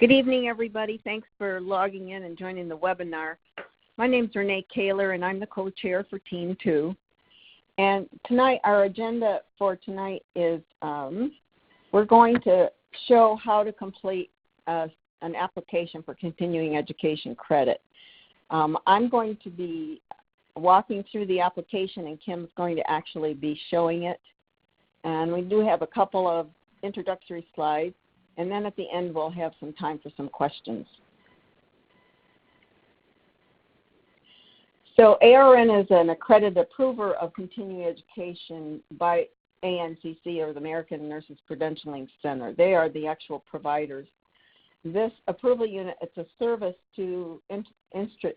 Good evening, everybody. Thanks for logging in and joining the webinar. My name is Renee Khalar, and I'm the co-chair for Team 2. And tonight, our agenda for tonight is we're going to show how to complete an application for continuing education credit. I'm going to be walking through the application, and Kim's going to actually be showing it. And we do have a couple of introductory slides. And then at the end, we'll have some time for some questions. So AORN is an accredited approver of continuing education by ANCC, or the American Nurses Credentialing Center. They are the actual providers. This approval unit, it's a service to interested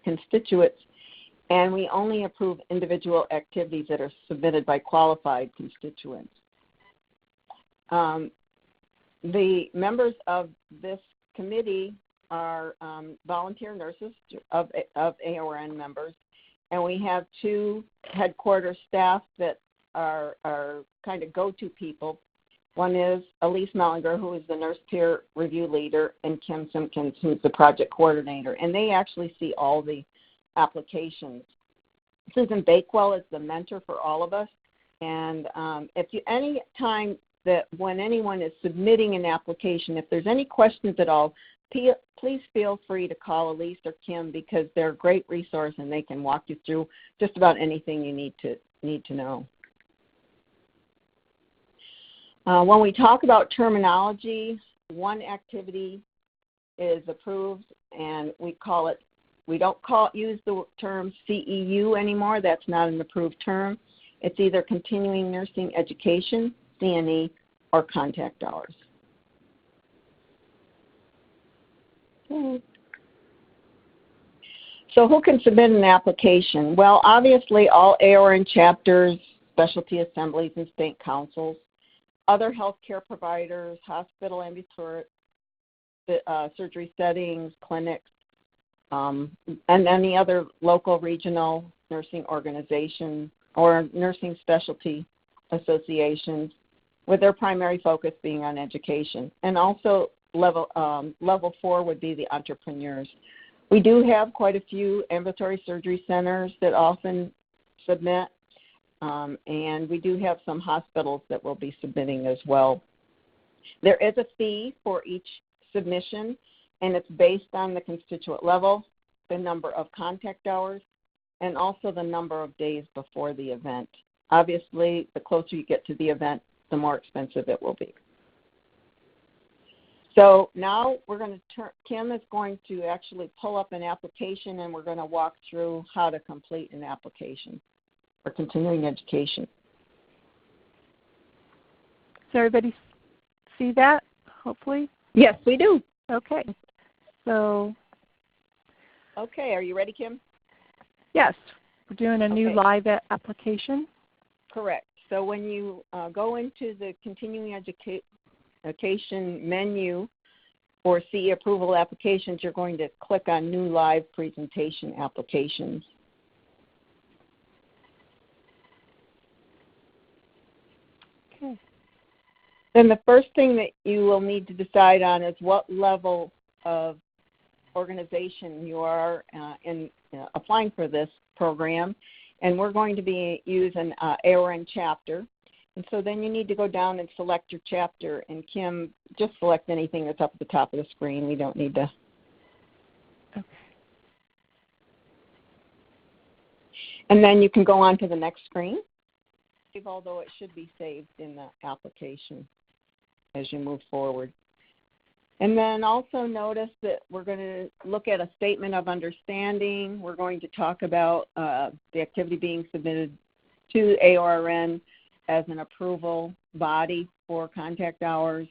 constituents, and we only approve individual activities that are submitted by qualified constituents. The members of this committee are volunteer nurses of AORN members, and we have two headquarters staff that are kind of go-to people. One is Elise Mellinger, who is the nurse peer review leader, and Kim Simpkins, who's the project coordinator, and they actually see all the applications. Susan Bakewell is the mentor for all of us, and any time that when anyone is submitting an application, if there's any questions at all, please feel free to call Elise or Kim, because they're a great resource and they can walk you through just about anything you need to know. When we talk about terminology, one activity is approved, and we don't use the term CEU anymore. That's not an approved term. It's either continuing nursing education, CNE, or contact hours. Okay. So who can submit an application? Well, obviously all AORN chapters, specialty assemblies, and state councils, other healthcare providers, hospital ambulatory surgery settings, clinics, and any other local regional nursing organization or nursing specialty associations, with their primary focus being on education. And also level 4 would be the entrepreneurs. We do have quite a few ambulatory surgery centers that often submit, and we do have some hospitals that will be submitting as well. There is a fee for each submission, and it's based on the constituent level, the number of contact hours, and also the number of days before the event. Obviously, the closer you get to the event, the more expensive it will be. So now Kim is going to actually pull up an application, and we're going to walk through how to complete an application for continuing education. Does everybody see that, hopefully? Yes, we do. Okay. So. Okay, are you ready, Kim? Yes. We're doing a new live application. Correct. So when you go into the continuing education menu or see approval applications, you're going to click on New Live Presentation Applications. Okay. Then the first thing that you will need to decide on is what level of organization you are in applying for this program. And we're going to be using AORN chapter. And so then you need to go down and select your chapter. And Kim, just select anything that's up at the top of the screen. We don't need to. Okay. And then you can go on to the next screen, although it should be saved in the application as you move forward. And then also notice that we're going to look at a statement of understanding. We're going to talk about the activity being submitted to AORN as an approval body for contact hours,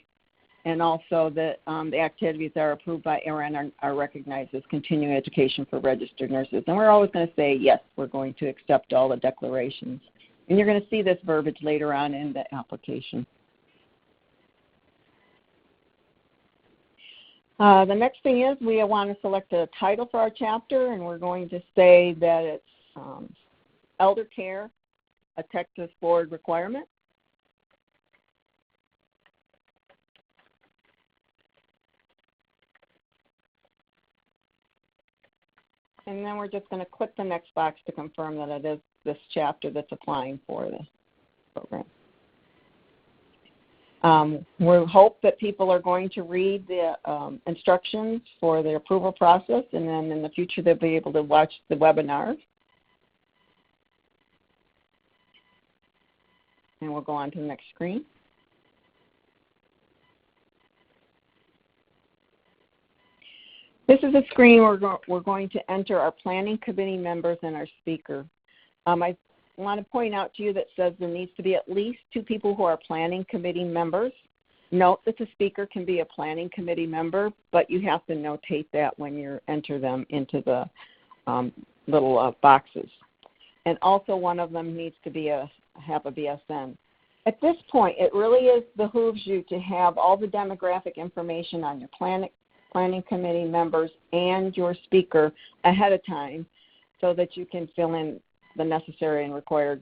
and also that the activities that are approved by AORN are recognized as continuing education for registered nurses. And we're always going to say, yes, we're going to accept all the declarations. And you're going to see this verbiage later on in the application. The next thing is we want to select a title for our chapter, and we're going to say that it's Elder Care, a Texas Board requirement. And then we're just going to click the next box to confirm that it is this chapter that's applying for the program. We hope that people are going to read the instructions for the approval process, and then in the future they'll be able to watch the webinars. And we'll go on to the next screen. This is a screen where we're going to enter our planning committee members and our speaker. I want to point out to you that says there needs to be at least 2 people who are planning committee members. Note that the speaker can be a planning committee member, but you have to notate that when you enter them into the little boxes. And also one of them needs to be have a BSN. At this point, it really behooves you to have all the demographic information on your planning committee members and your speaker ahead of time so that you can fill in the necessary and required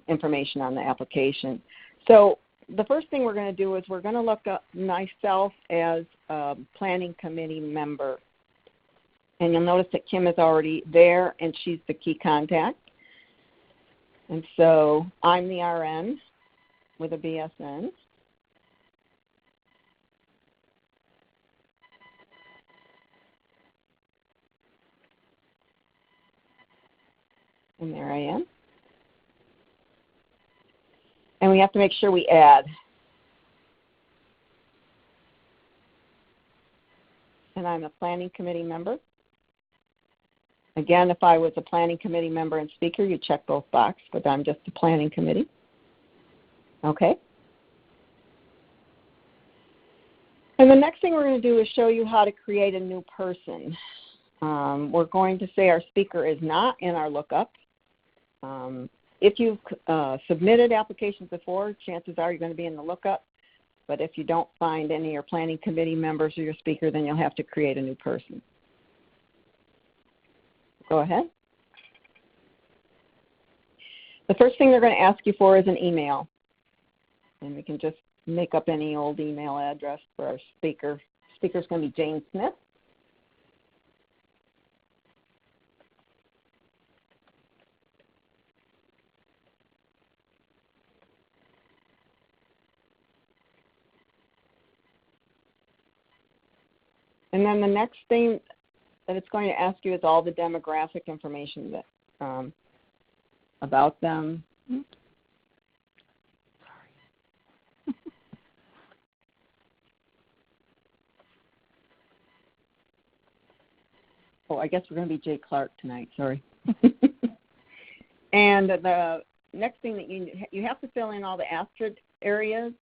information on the application. So the first thing we're going to do is we're going to look up myself as a planning committee member. And you'll notice that Kim is already there and she's the key contact. And so I'm the RN with a BSN. And there I am. And we have to make sure we add. And I'm a planning committee member. Again, if I was a planning committee member and speaker, you check both boxes, but I'm just a planning committee. Okay. And the next thing we're going to do is show you how to create a new person. We're going to say our speaker is not in our lookup. If you've submitted applications before, chances are you're going to be in the lookup. But if you don't find any of your planning committee members or your speaker, then you'll have to create a new person. Go ahead. The first thing they're going to ask you for is an email. And we can just make up any old email address for our speaker. Speaker is going to be Jane Smith. And then the next thing that it's going to ask you is all the demographic information that about them. Oh, I guess we're going to be Jay Clark tonight. Sorry. And the next thing that you have to fill in all the asterisk areas.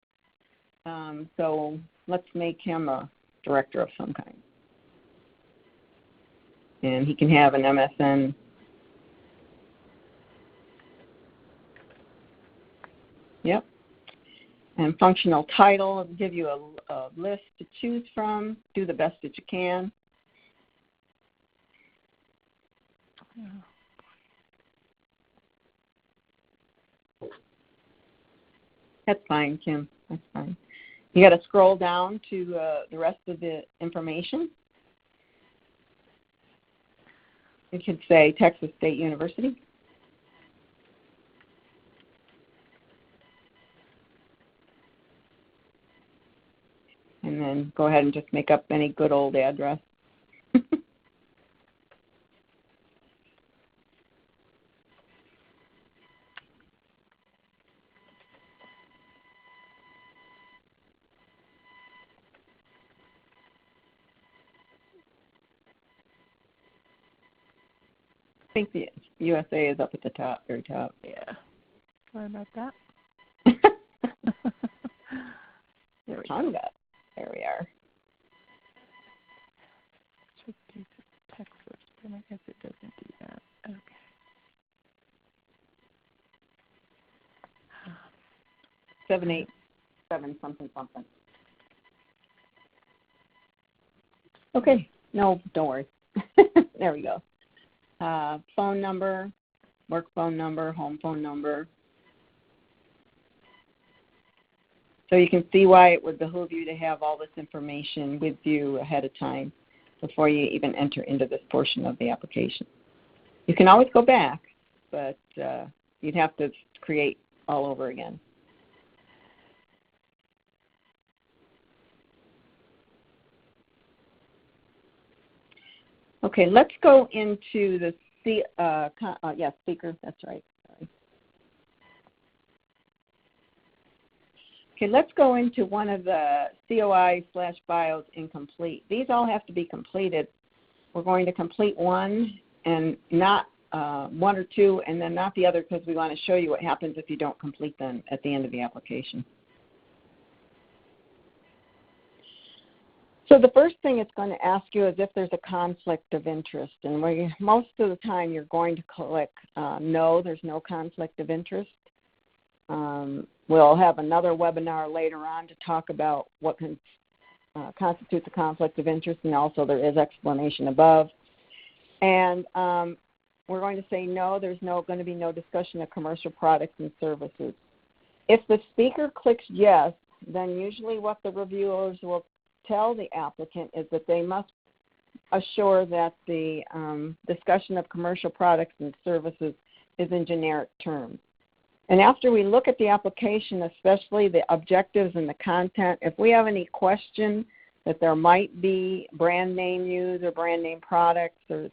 So let's make him a director of some kind. And he can have an MSN. Yep. And functional title will give you a list to choose from. Do the best that you can. Yeah. That's fine, Kim. That's fine. You got to scroll down to the rest of the information. It should say Texas State University. And then go ahead and just make up any good old address. I think the USA is up at the top, very top. Yeah. Sorry about that. There we go. There we are. Should do Texas, but I guess it doesn't do that. Okay. 787 something something. Okay. No, don't worry. There we go. Phone number, work phone number, home phone number. So you can see why it would behoove you to have all this information with you ahead of time. before you even enter into this portion of the application. You can always go back, but you'd have to create all over again. Okay, let's go into the speaker. That's right. Sorry. Okay, let's go into one of the COI/bios incomplete. These all have to be completed. We're going to complete one and not one or two, and then not the other, because we want to show you what happens if you don't complete them at the end of the application. So the first thing it's going to ask you is if there's a conflict of interest. And most of the time you're going to click no, there's no conflict of interest. We'll have another webinar later on to talk about what constitutes a conflict of interest, and also there is explanation above. And we're going to say no, there's going to be no discussion of commercial products and services. If the speaker clicks yes, then usually what the reviewers will tell the applicant is that they must assure that the discussion of commercial products and services is in generic terms. And after we look at the application, especially the objectives and the content, if we have any question that there might be brand name use or brand name products or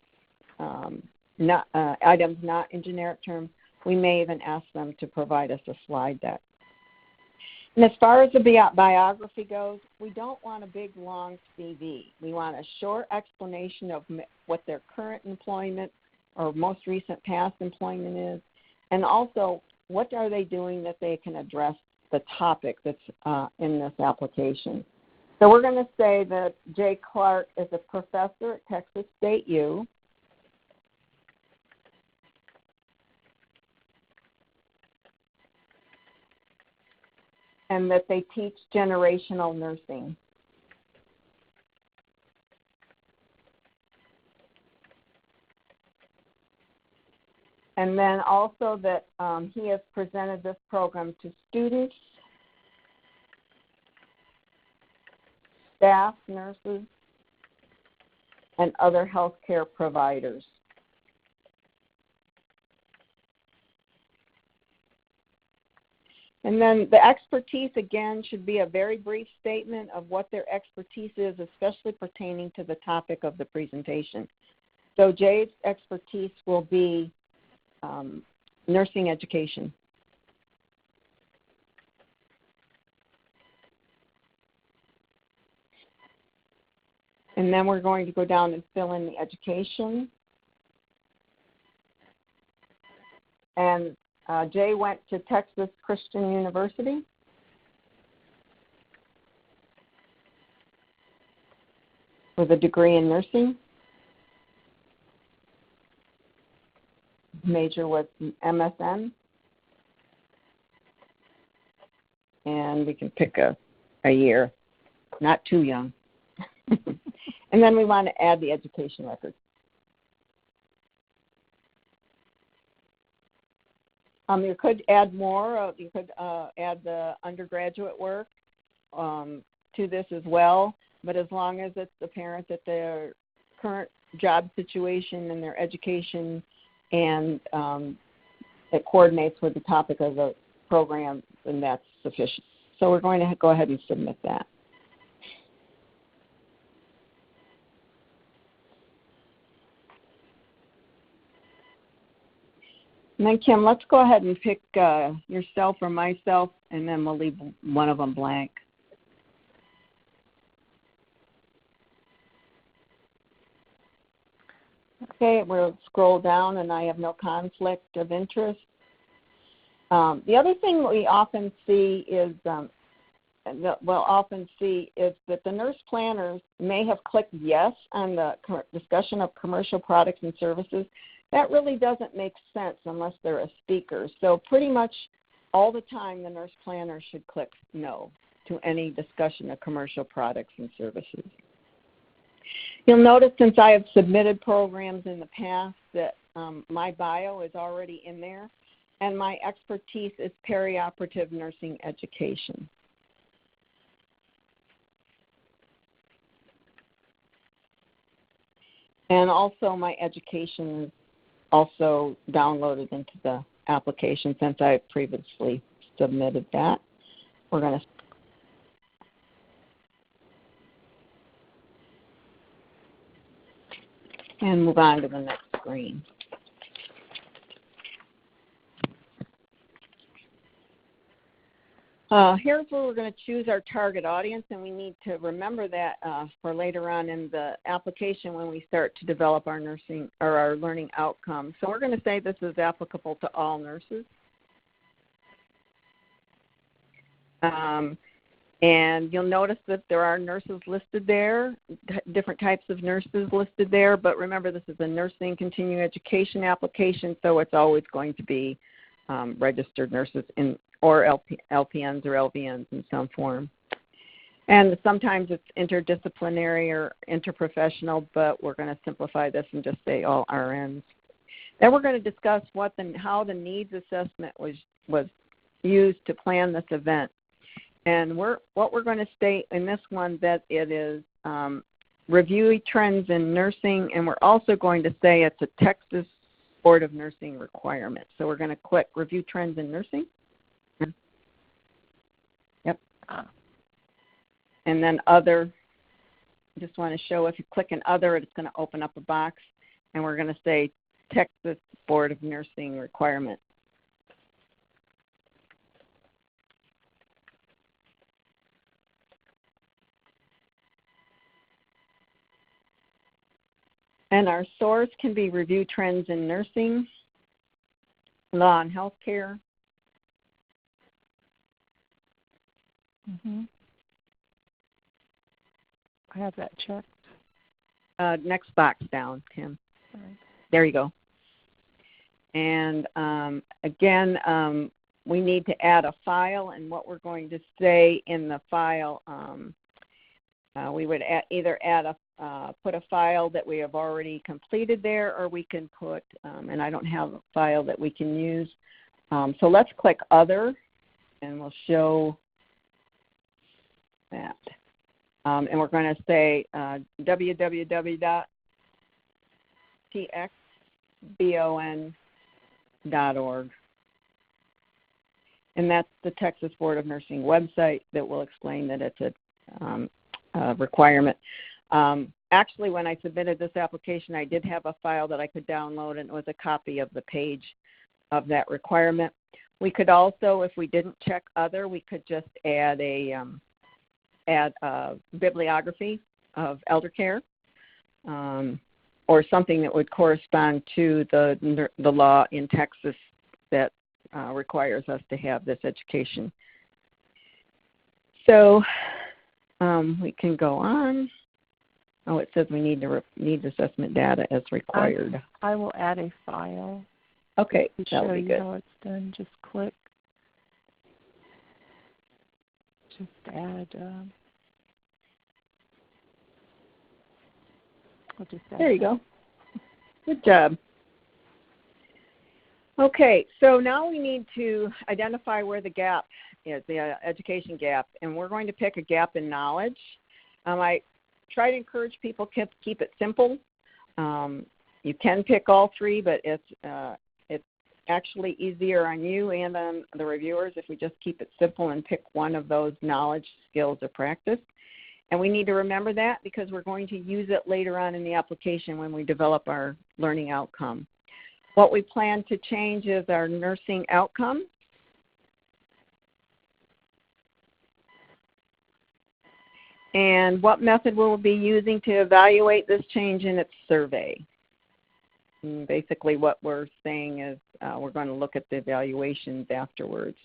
items not in generic terms, we may even ask them to provide us a slide deck. And as far as the biography goes, we don't want a big, long CV. We want a short explanation of what their current employment or most recent past employment is, and also what are they doing that they can address the topic that's in this application. So we're going to say that Jay Clark is a professor at Texas State U. And that they teach generational nursing. And then also that he has presented this program to students, staff, nurses, and other healthcare providers. And then the expertise, again, should be a very brief statement of what their expertise is, especially pertaining to the topic of the presentation. So Jay's expertise will be nursing education. And then we're going to go down and fill in the education. And Jay went to Texas Christian University. With a degree in nursing. Major was MSN. And we can pick a year, not too young. And then we want to add the education records. You could add more. You could add the undergraduate work to this as well. But as long as it's apparent that their current job situation and their education and it coordinates with the topic of the program, then that's sufficient. So we're going to go ahead and submit that. And then, Kim, let's go ahead and pick yourself or myself, and then we'll leave one of them blank. Okay, we'll scroll down, and I have no conflict of interest. The other thing we often see is, that the nurse planners may have clicked yes on the discussion of commercial products and services. That really doesn't make sense unless they're a speaker. So pretty much all the time the nurse planner should click no to any discussion of commercial products and services. You'll notice since I have submitted programs in the past that my bio is already in there, and my expertise is perioperative nursing education. And also my education is also downloaded into the application since I previously submitted that. We're going to and move on to the next screen. Here's where we're going to choose our target audience, and we need to remember that for later on in the application when we start to develop our nursing or our learning outcomes. So we're going to say this is applicable to all nurses. And you'll notice that there are nurses listed there, different types of nurses listed there, but remember this is a nursing continuing education application, so it's always going to be registered nurses or LPNs or LVNs in some form. And sometimes it's interdisciplinary or interprofessional, but we're going to simplify this and just say all RNs. Then we're going to discuss how the needs assessment was used to plan this event. And what we're going to state in this one that it is review trends in nursing, and we're also going to say it's a Texas Board of Nursing requirement. So we're going to click review trends in nursing. Yep. And then other, just want to show if you click in other, it's going to open up a box, and we're going to say Texas Board of Nursing requirement. And our source can be review trends in nursing, law and healthcare. I have that checked. Next box down, Tim. Sorry. There you go. And again, we need to add a file, and what we're going to say in the file, we would either put a file that we have already completed there, or we can put, and I don't have a file that we can use. So let's click Other, and we'll show that. And we're going to say www.txbon.org. And that's the Texas Board of Nursing website that will explain that it's a requirement. Actually, when I submitted this application, I did have a file that I could download, and it was a copy of the page of that requirement. We could also, if we didn't check Other, we could just add a bibliography of elder care, or something that would correspond to the law in Texas that requires us to have this education. So we can go on. Oh, it says we need needs assessment data as required. I will add a file. Okay, to that'll show be you good. how it's done. Just click. Just add. I'll just add there you go. Good job. Okay, so now we need to identify where the gap is, the education gap, and we're going to pick a gap in knowledge. I try to encourage people to keep it simple. You can pick all three, but it's actually easier on you and on the reviewers if we just keep it simple and pick one of those knowledge, skills, or practice. And we need to remember that because we're going to use it later on in the application when we develop our learning outcome. What we plan to change is our nursing outcome. And what method we'll be using to evaluate this change in its survey. And basically what we're saying is we're going to look at the evaluations afterwards.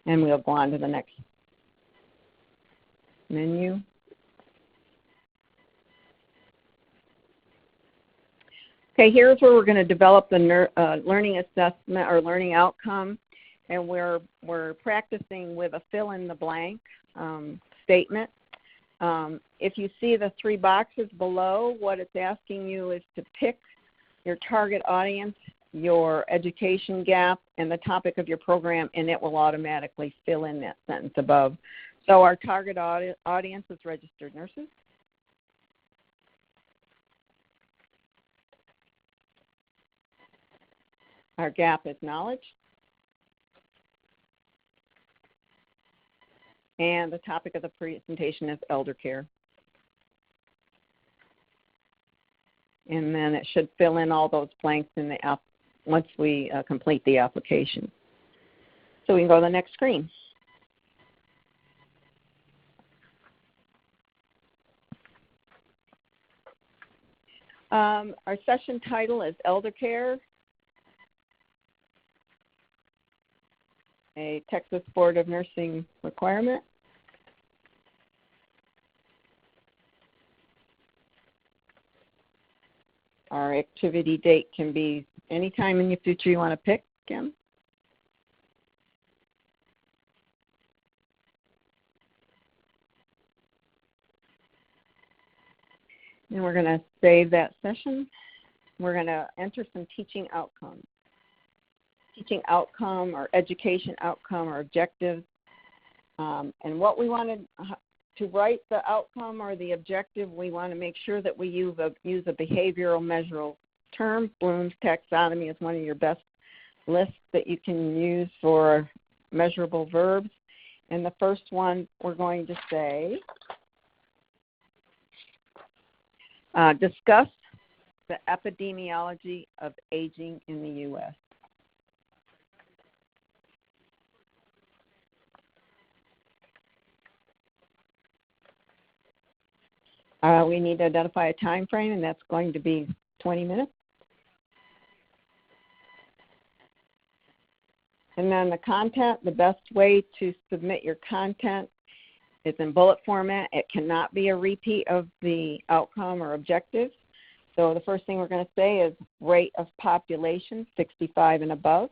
And we'll go on to the next menu. Okay, here's where we're going to develop the learning assessment or learning outcome. And we're practicing with a fill-in-the-blank statement. If you see the three boxes below, what it's asking you is to pick your target audience, your education gap, and the topic of your program, and it will automatically fill in that sentence above. So our target audience is registered nurses. Our gap is knowledge. And the topic of the presentation is elder care. And then it should fill in all those blanks in the app once we complete the application. So we can go to the next screen. Our session title is Elder Care, a Texas Board of Nursing requirement. Our activity date can be any time in the future you want to pick, Kim. And we're going to save that session. We're going to enter some teaching outcomes. Teaching outcome or education outcome or objectives. And what we wanted to write the outcome or the objective, we want to make sure that we use a behavioral measurable term. Bloom's taxonomy is one of your best lists that you can use for measurable verbs. And the first one we're going to say, discuss the epidemiology of aging in the U.S. We need to identify a time frame, and that's going to be 20 minutes. And then the content, the best way to submit your content is in bullet format. It cannot be a repeat of the outcome or objective. So the first thing we're going to say is rate of population, 65 and above.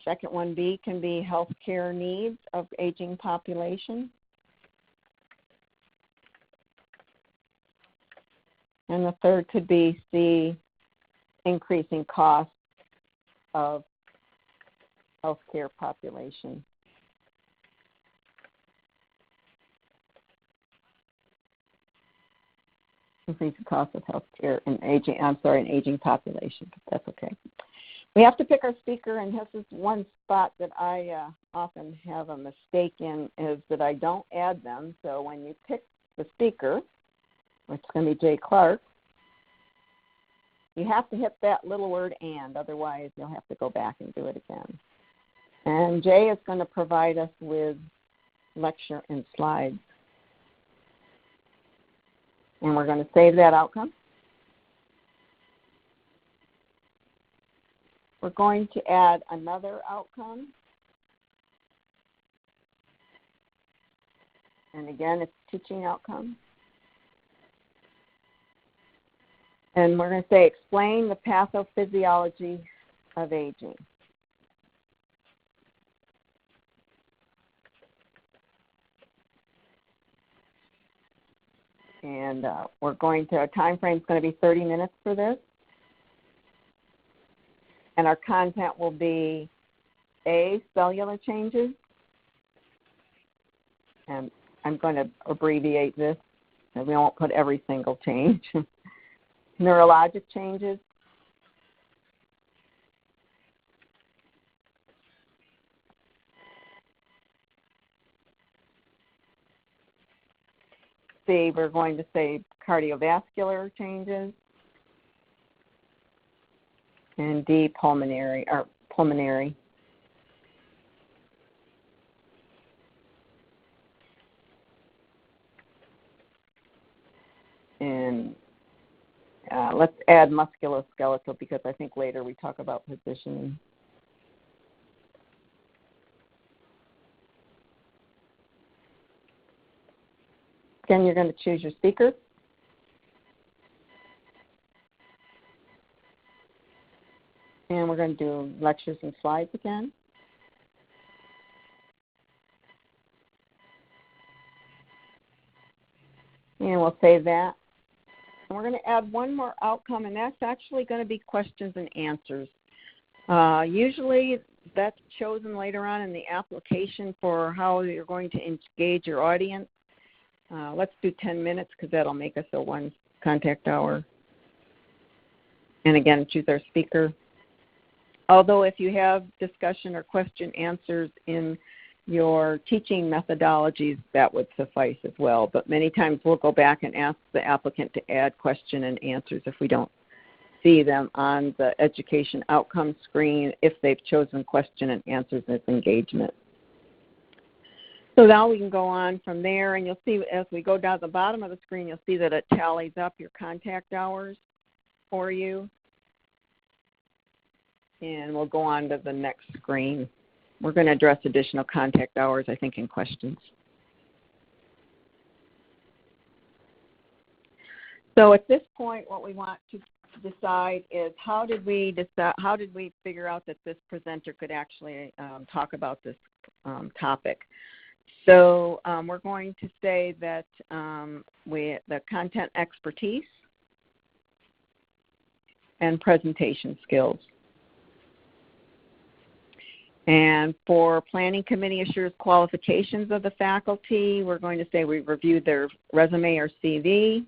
Second one B can be healthcare needs of aging population. And the third could be C, increasing costs of healthcare population. Increasing costs of healthcare in aging population. That's okay. We have to pick our speaker, and this is one spot that I often have a mistake in, is that I don't add them. So when you pick the speaker, which is going to be Jay Clark, you have to hit that little word "and," otherwise you'll have to go back and do it again. And Jay is going to provide us with lecture and slides. And we're going to save that outcome. We're going to add another outcome. And again, it's teaching outcome. And we're going to say, explain the pathophysiology of aging. And we're going to, our time frame is going to be 30 minutes for this. And our content will be A, cellular changes. And I'm going to abbreviate this, and we won't put every single change. Neurologic changes. C, we're going to say cardiovascular changes. And D, pulmonary. And let's add musculoskeletal, because I think later we talk about positioning. Again, you're going to choose your speaker. And we're going to do lectures and slides again. And we'll save that. And we're going to add one more outcome, and that's actually going to be questions and answers. Usually that's chosen later on in the application for how you're going to engage your audience. Let's do 10 minutes because that'll make us a 1 contact hour. And again, choose our speaker. Although if you have discussion or question answers in your teaching methodologies, that would suffice as well. But many times we'll go back and ask the applicant to add question and answers if we don't see them on the education outcome screen if they've chosen question and answers as engagement. So now we can go on from there, and you'll see as we go down the bottom of the screen, you'll see that it tallies up your contact hours for you. And we'll go on to the next screen. We're going to address additional contact hours, I think, in questions. So at this point, what we want to decide is how did we figure out that this presenter could actually talk about this topic? So we're going to say that the content expertise and presentation skills. And for planning committee assures qualifications of the faculty, we're going to say we reviewed their resume or CV,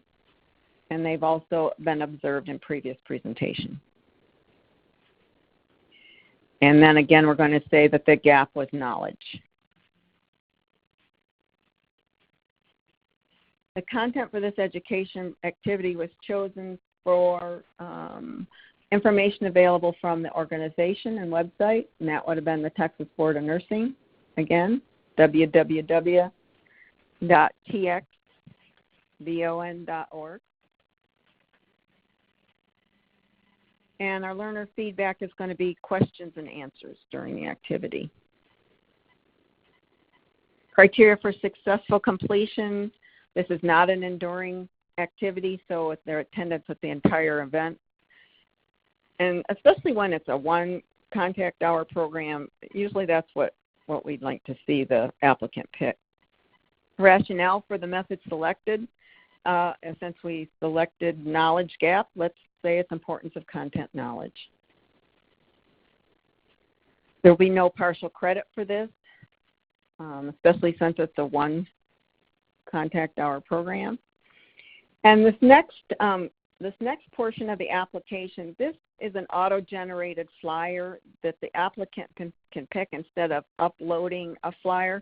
and they've also been observed in previous presentation. And then again, we're going to say that the gap was knowledge. The content for this education activity was chosen for information available from the organization and website, and that would have been the Texas Board of Nursing. Again, www.txbon.org. And our learner feedback is going to be questions and answers during the activity. Criteria for successful completion. This is not an enduring activity, so it's their attendance at the entire event. And especially when it's a 1 contact hour program, usually that's what we'd like to see the applicant pick. Rationale for the method selected. Since we selected knowledge gap, let's say it's importance of content knowledge. There will be no partial credit for this, especially since it's a 1 contact hour program. And this next portion of the application, this is an auto-generated flyer that the applicant can pick instead of uploading a flyer.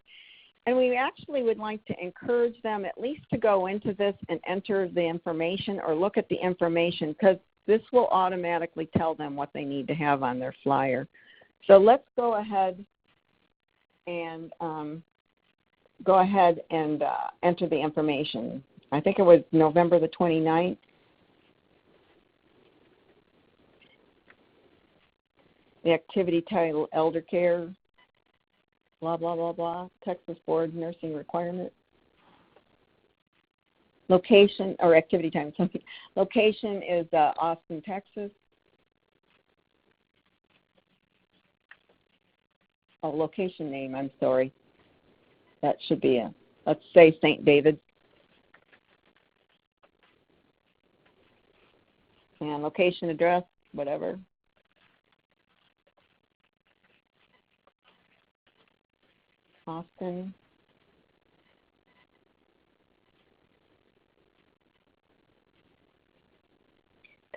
And we actually would like to encourage them at least to go into this and enter the information or look at the information, because this will automatically tell them what they need to have on their flyer. So let's go ahead and enter the information. I think it was November the 29th. The activity title, Elder Care, blah, blah, blah, blah, Texas Board Nursing Requirement. Location, or activity time, something. Location is Austin, Texas. Oh, location name, I'm sorry. That should be let's say St. David. And location, address, whatever. Austin.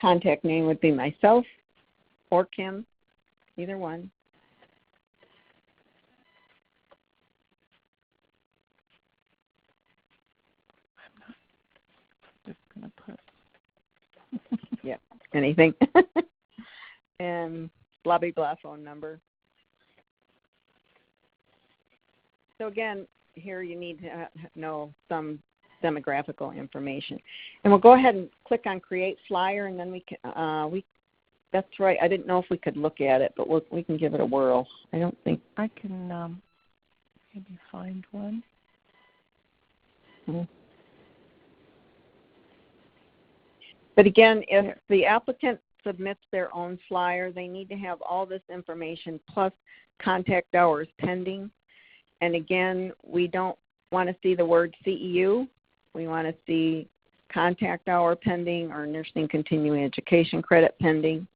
Contact name would be myself or Kim, either one. I'm just going to put. Yeah, anything. And blah, blah, blah, phone number. So again, here you need to know some demographical information. And we'll go ahead and click on Create Flyer, and then we can, that's right, I didn't know if we could look at it, but we can give it a whirl. I don't think. I can maybe find one. Mm-hmm. But again, if the applicant submits their own flyer, they need to have all this information plus contact hours pending. And again, we don't want to see the word CEU. We want to see contact hour pending or nursing continuing education credit pending.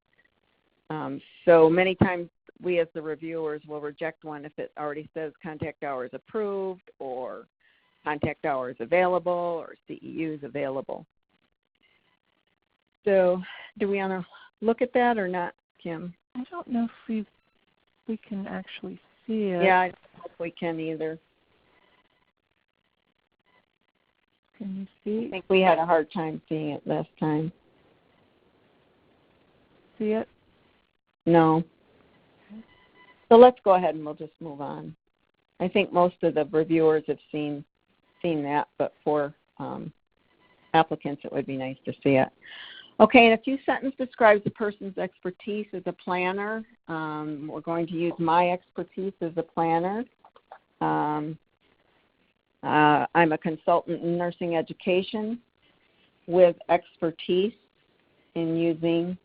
So many times we as the reviewers will reject one if it already says contact hours approved or contact hours available or CEUs available. So do we want to look at that or not, Kim? I don't know if we can actually see it. Yeah, I don't know if we can either. Can you see? I think we had a hard time seeing it last time. See it? No. Okay. So let's go ahead and we'll just move on. I think most of the reviewers have seen that, but for applicants it would be nice to see it. Okay, and a few sentences describes the person's expertise as a planner. We're going to use my expertise as a planner. I'm a consultant in nursing education with expertise in using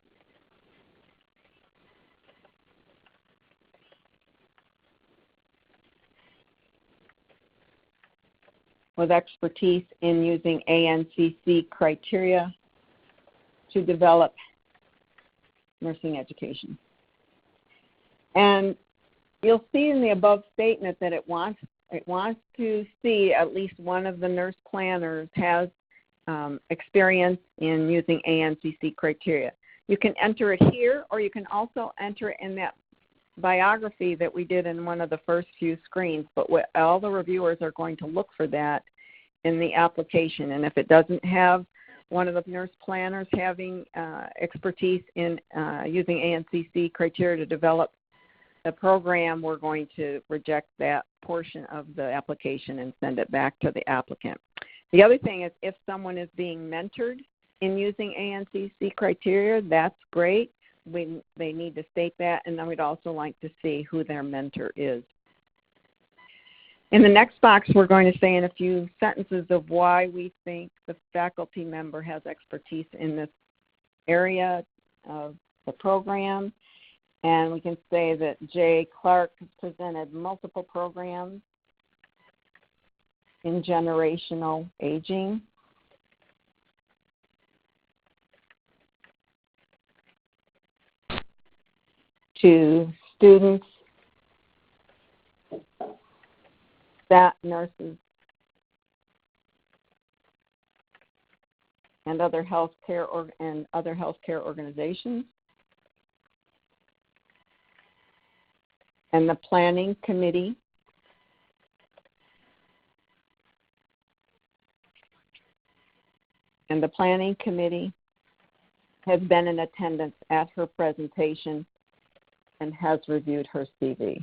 ANCC criteria to develop nursing education. And you'll see in the above statement that it wants to see at least one of the nurse planners has experience in using ANCC criteria. You can enter it here, or you can also enter it in that biography that we did in one of the first few screens, but all the reviewers are going to look for that in the application. And if it doesn't have one of the nurse planners having expertise in using ANCC criteria to develop the program, we're going to reject that portion of the application and send it back to the applicant. The other thing is if someone is being mentored in using ANCC criteria, that's great. They need to state that, and then we'd also like to see who their mentor is. In the next box, we're going to say in a few sentences of why we think the faculty member has expertise in this area of the program. And we can say that J. Clark presented multiple programs in generational aging. To students, staff nurses, and other healthcare organizations, and the planning committee, has been in attendance at her presentation and has reviewed her CV.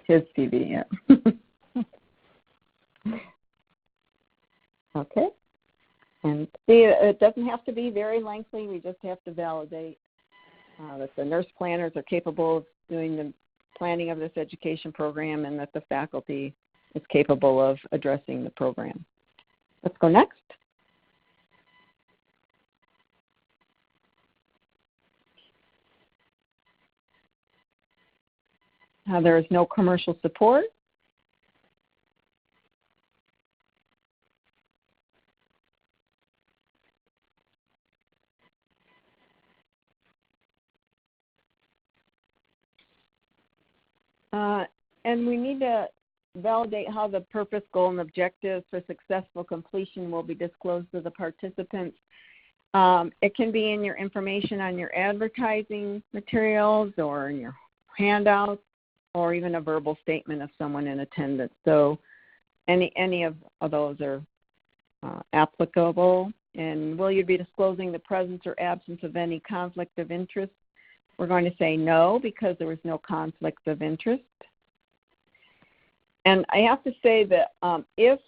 His CV, yeah. Okay. And see, it doesn't have to be very lengthy. We just have to validate that the nurse planners are capable of doing the planning of this education program and that the faculty is capable of addressing the program. Let's go next. There is no commercial support. And we need to validate how the purpose, goal, and objectives for successful completion will be disclosed to the participants. It can be in your information on your advertising materials or in your handouts or even a verbal statement of someone in attendance. So any of those are applicable. And will you be disclosing the presence or absence of any conflict of interest? We're going to say no because there was no conflict of interest. And I have to say that if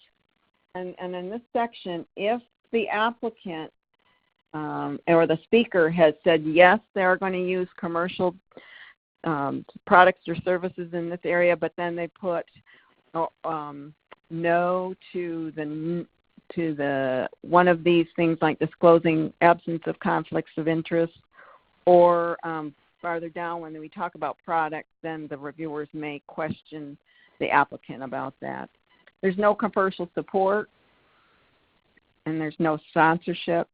in this section, if the applicant or the speaker has said yes, they're going to use commercial products or services in this area, but then they put no to the one of these things like disclosing absence of conflicts of interest, or farther down when we talk about products, then the reviewers may question the applicant about that. There's no commercial support, and there's no sponsorship.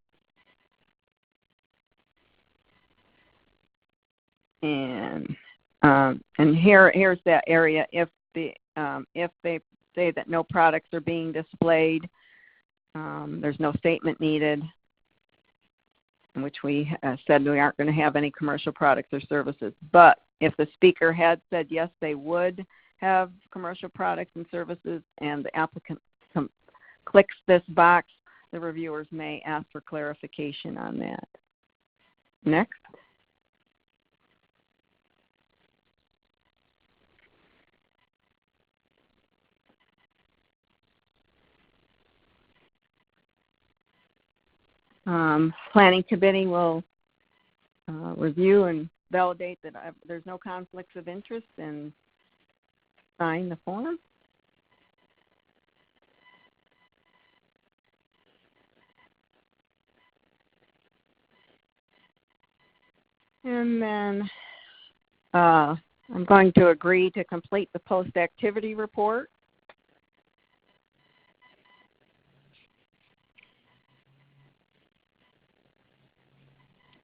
And here's that area. If they say that no products are being displayed, there's no statement needed, in which we said we aren't going to have any commercial products or services. But if the speaker had said yes, they would have commercial products and services, and the applicant clicks this box, the reviewers may ask for clarification on that. Next. Planning committee will review and validate that there's no conflicts of interest and sign the form. And then I'm going to agree to complete the post-activity report.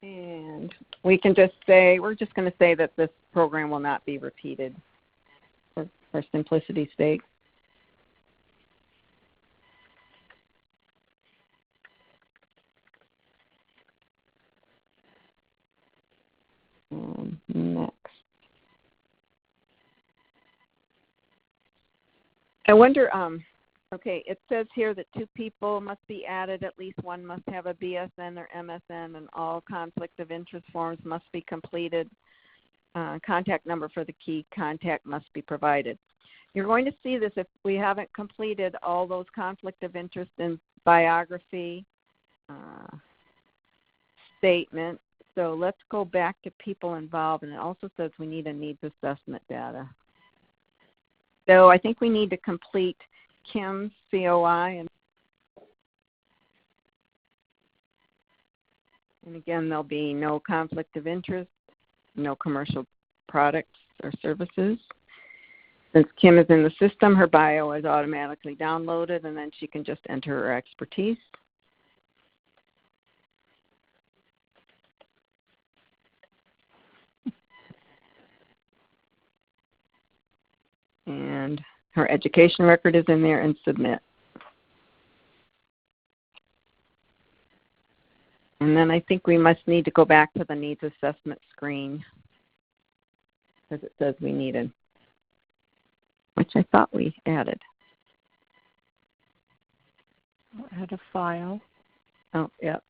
And we can just say, we're just going to say that this program will not be repeated for simplicity's sake. Next. I wonder, okay, it says here that 2 people must be added, at least one must have a BSN or MSN, and all conflict of interest forms must be completed. Contact number for the key contact must be provided. You're going to see this if we haven't completed all those conflict of interest and biography statement. So let's go back to people involved, and it also says we need a needs assessment data. So I think we need to complete Kim's COI, and again, there'll be no conflict of interest, no commercial products or services. Since Kim is in the system, her bio is automatically downloaded, and then she can just enter her expertise. And her education record is in there, and submit. And then I think we must need to go back to the needs assessment screen, because it says we needed, which I thought we added. Add a file. Oh, yep.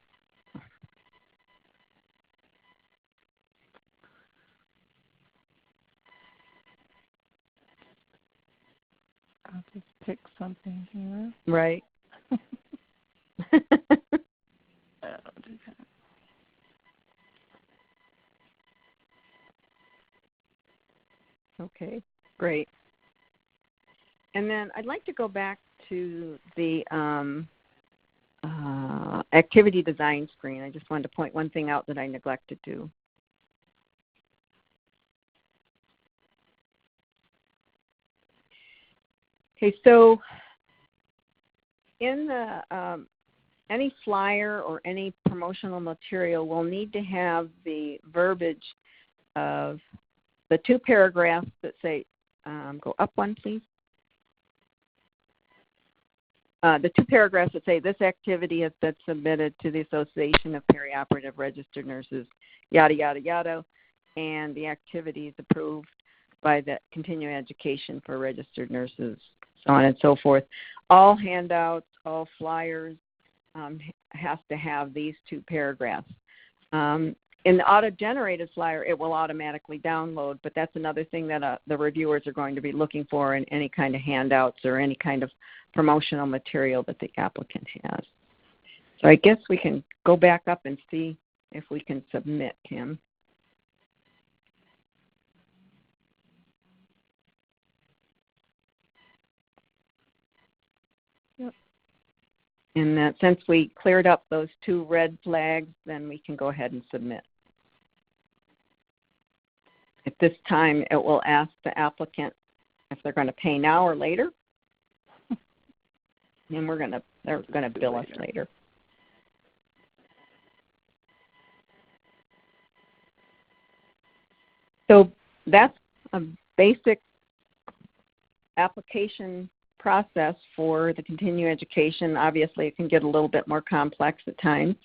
I'll just pick something here. Right. I'll do that. Okay, great. And then I'd like to go back to the activity design screen. I just wanted to point one thing out that I neglected to. Okay, so in the any flyer or any promotional material will need to have the verbiage of the 2 paragraphs that say, go up one, please. The 2 paragraphs that say this activity has been submitted to the Association of Perioperative Registered Nurses, yada, yada, yada, and the activity is approved by the Continuing Education for Registered Nurses, so on and so forth. All handouts, all flyers has to have these 2 paragraphs. In the auto-generated flyer, it will automatically download, but that's another thing that the reviewers are going to be looking for in any kind of handouts or any kind of promotional material that the applicant has. So I guess we can go back up and see if we can submit, Kim. Yep. And that since we cleared up those 2 red flags, then we can go ahead and submit. At this time, it will ask the applicant if they're going to pay now or later. and they're gonna bill us later. So that's a basic application process for the continuing education. Obviously, it can get a little bit more complex at times.